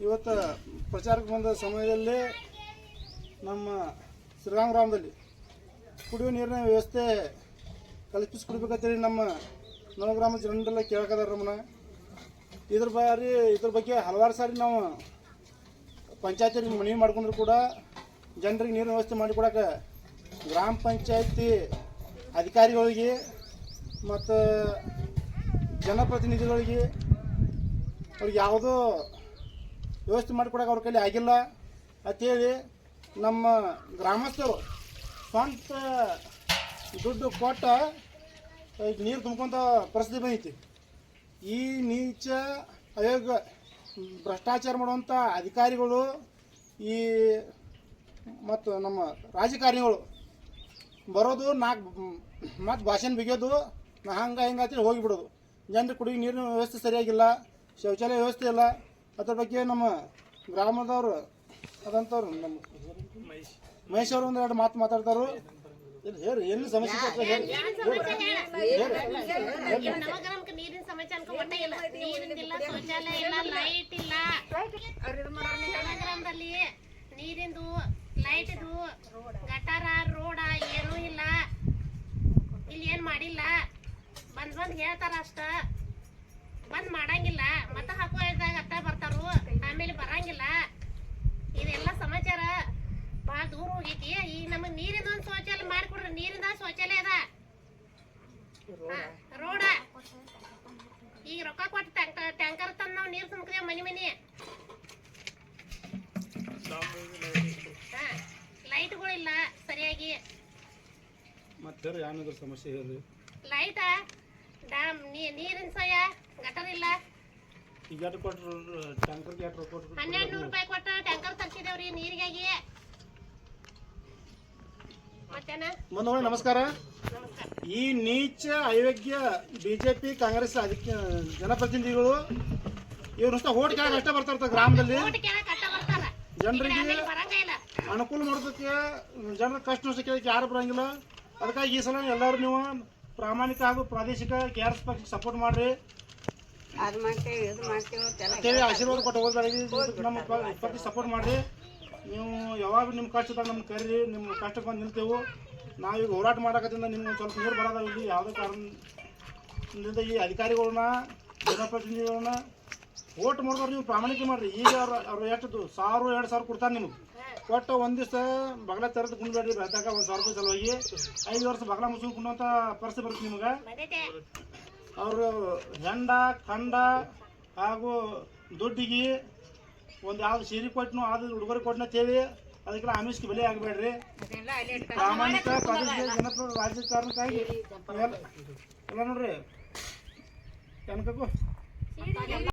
ಇವತ್ತು ಪ್ರಚಾರಕ್ಕೆ ಬಂದ ಸಮಯದಲ್ಲಿ ನಮ್ಮ ಶ್ರೀರಾಮ ಗ್ರಾಮದಲ್ಲಿ ಕುಡಿಯುವ ನೀರಿನ ವ್ಯವಸ್ಥೆ ಕಲ್ಪಿಸಿಕೊಡ್ಬೇಕಂತೇಳಿ ನಮ್ಮ ನವಗ್ರಾಮ ಜನರೆಲ್ಲ ಕೇಳಕದಾರ ನಮ್ಮನ್ನ. ಇದ್ರ ಬಗ್ಗೆ ಹಲವಾರು ಸಾರಿ ನಾವು ಪಂಚಾಯತಿಗೆ ಮನವಿ ಮಾಡ್ಕೊಂಡ್ರು ಕೂಡ ಜನರಿಗೆ ನೀರಿನ ವ್ಯವಸ್ಥೆ ಮಾಡಿಕೊಡಕ್ಕೆ ಗ್ರಾಮ ಪಂಚಾಯತಿ ಅಧಿಕಾರಿಗಳಿಗೆ ಮತ್ತು ಜನಪ್ರತಿನಿಧಿಗಳಿಗೆ ಅವ್ರಿಗೆ ಯಾವುದೋ ವ್ಯವಸ್ಥೆ ಮಾಡಿಕೊಡಕ್ಕೆ ಅವ್ರ ಕೈಲಿ ಆಗಿಲ್ಲ ಅಂಥೇಳಿ ನಮ್ಮ ಗ್ರಾಮಸ್ಥರು ಸ್ವಂತ ದುಡ್ಡು ಕೊಟ್ಟ ನೀರು ತುಂಬ್ಕೊಂತ ಪರಿಸ್ಥಿತಿ ಬಂದೈತಿ. ಈ ನೀಚ ಆಯೋಗ ಭ್ರಷ್ಟಾಚಾರ ಮಾಡುವಂಥ ಅಧಿಕಾರಿಗಳು ಈ ಮತ್ತು ನಮ್ಮ ರಾಜಕಾರಣಿಗಳು ಬರೋದು ಮತ್ತು ಭಾಷಣ ಬಿಗಿಯೋದು ಹಂಗೆ ಅಂತೇಳಿ ಹೋಗಿಬಿಡೋದು. ಜನರಿಗೆ ಕುಡಿಯೋ ನೀರಿನ ವ್ಯವಸ್ಥೆ ಸರಿಯಾಗಿಲ್ಲ, ಶೌಚಾಲಯ ವ್ಯವಸ್ಥೆ ಇಲ್ಲ. ಅದ್ರ ಬಗ್ಗೆ ನಮ್ಮ ಗ್ರಾಮದವರು ಅದಂಥವ್ರು ನಮ್ಮ ಮಹೇಶ್ ಅವರು ಒಂದೆರಡು ಮಾತು ಮಾತಾಡ್ತಾರು. ಹೇಳಿ ಎಲ್ಲಿ ಸಮಸ್ಯೆ ನವಗ್ರಾಮಕ್ಕೆ ನೀರಿನ ಸಮಸ್ಯೆ ಅನ್ಕೊಂಡ ಇಲ್ಲ, ನೀರಿಂದಿಲ್ಲ, ಶೌಚಾಲಯ ಇಲ್ಲ, ಲೈಟ್ ಇಲ್ಲ. ನವಗ್ರಾಮದಲ್ಲಿ ನೀರಿಂದು ಲೈಟ್ ಇದು ಗಟಾರ ರೋಡ ಏನೂ ಇಲ್ಲ. ಇಲ್ಲಿ ಏನ್ ಮಾಡಿಲ್ಲ, ಬಂದ್ ಹೇಳ್ತಾರ ಅಷ್ಟ, ಬಂದ್ ಮಾಡಂಗಿಲ್ಲ. ಮತ ಹಾಕುವ ಅಟ್ಟ ಬರ್ತಾರು, ಆಮೇಲೆ ಬರಂಗಿಲ್ಲ. ಇದೆಲ್ಲ ಸಮಾಚಾರ ಭಾಳ ದೂರ ಹೋಗೈತಿ. ಈಗ ನಮಗ್ ನೀರಿಂದ ಒಂದು ಶೌಚಾಲಯ ಮಾಡಿಕೊಡ್ರಿ. ನೀರಿಂದ ಶೌಚಾಲಯ ಅದ, ರೋಡ. ಈಗ ರೊಕ್ಕ ಕೊಟ್ಟು ಟ್ಯಾಂಕರ್ ತಂದು ನಾವು ನೀರು ತುಂಬ್ತೇವೆ ಮನಿ. ಲೈಟ್ಗಳಿಲ್ಲ ಸರಿಯಾಗಿ. ಮತ್ತೆ ಯಾವ್ದಾದ್ರು ಸಮಸ್ಯೆ ಹೇಳಿ. ಲೈಟ ನೀರಿನ ಸೋಯ ಗಟರ್ ಇಲ್ಲ. ಈಗ ಕೊಟ್ಟರು ಟ್ಯಾಂಕರ್ಗೆ 1200 ರೂಪಾಯಿ ಕೊಟ್ಟು ಟ್ಯಾಂಕರ್ ತರಿಸಿದೇವ್ರಿ ನೀರಿಗಾಗಿ. ಮುಂದೆ ನಮಸ್ಕಾರ. ಈ ನೀಚ ಅಯೋಗ್ಯ ಬಿಜೆಪಿ ಕಾಂಗ್ರೆಸ್ ಜನಪ್ರತಿನಿಧಿಗಳು ಇವ್ರು ಓಟ್ ಕೇಳಕ್ ಅಷ್ಟೇ ಬರ್ತಾರ ಗ್ರಾಮದಲ್ಲಿ. ಜನರಿಗೆ ಅನುಕೂಲ ಮಾಡೋದಕ್ಕೆ ಜನರ ಕಷ್ಟ ನಷ್ಟ ಕೇಳಕ್ಕೆ ಯಾರು ಬರಂಗಿಲ್ಲ. ಅದಕ್ಕಾಗಿ ಈ ಸಲ ಎಲ್ಲರೂ ನೀವು ಪ್ರಾಮಾಣಿಕ ಹಾಗೂ ಪ್ರಾದೇಶಿಕ KRS ಪಕ್ಷಕ್ಕೆ ಸಪೋರ್ಟ್ ಮಾಡ್ರಿ ಅಂತೇಳಿ ಆಶೀರ್ವಾದ ಕೊಟ್ಟು ಹೋಗ್ಬೇಡಿ. ನಮ್ಮ ಪಕ್ಷಕ್ಕೆ ಸಪೋರ್ಟ್ ಮಾಡ್ರಿ. ನೀವು ಯಾವಾಗ ನಿಮ್ಮ ಕಷ್ಟದಾಗ ನಮ್ಗೆ ಕರೀರಿ, ನಿಮ್ಮ ಕಷ್ಟಕ್ಕೆ ಬಂದು ನಿಲ್ತೇವೆ. ನಾವೀಗ ಹೋರಾಟ ಮಾಡೋದ್ರಿಂದ ನಿಮ್ಗೆ ಸ್ವಲ್ಪ ನೀರು ಬರೋದ. ಇಲ್ಲಿ ಯಾವುದೇ ಕಾರಣದಿಂದ ಈ ಅಧಿಕಾರಿಗಳನ್ನ ಜನಪ್ರತಿನಿಧಿಗಳನ್ನ ಓಟ್ ಮಾಡಿದವ್ರು ನೀವು ಪ್ರಾಮಾಣಿಕ ಮಾಡಿರಿ. ಈಗ ಅವ್ರು ಎಷ್ಟು 1000-2000 ಕೊಡ್ತಾರೆ ನಿಮಗೆ. ಕೊಟ್ಟು ಒಂದು ದಿವಸ ಬಗಲ ತೆರೆದು ಕುಂಡ್ಬೇಡ್ರಿ. ಬೆಳ್ತಾಗ 1000 ರೂಪಾಯಿ ಸಲುವಾಗಿ 5 ವರ್ಷ ಬಗಲ ಮುಚ್ಕೊಂಡು ಕುಂಡುವಂಥ ಪರಿಸ್ಥಿತಿ ಬರುತ್ತೆ ನಿಮಗೆ. ಅವರು ಹೆಂಡ ಖಂಡ ಹಾಗೂ ದುಡ್ಡಿಗೆ ಒಂದು ಯಾವ್ದು ಸೀರೆ ಕೊಟ್ಟನು ಅದು ಉಡುಗೊರೆ ಕೊಟ್ಟನ ತೇಳಿ ಅದಕ್ಕೆಲ್ಲ ಆಮಿಷಕ್ಕೆ ಬೆಲೆ ಆಗಬೇಡ್ರಿ. ಪ್ರಾಮಾಣಿಕ ಪ್ರಾದೇಶಿಕ ಜನಪ್ರಿಯ ರಾಜಕಾರಣಕ್ಕಾಗಿ ಎಲ್ಲ ನೋಡ್ರಿ.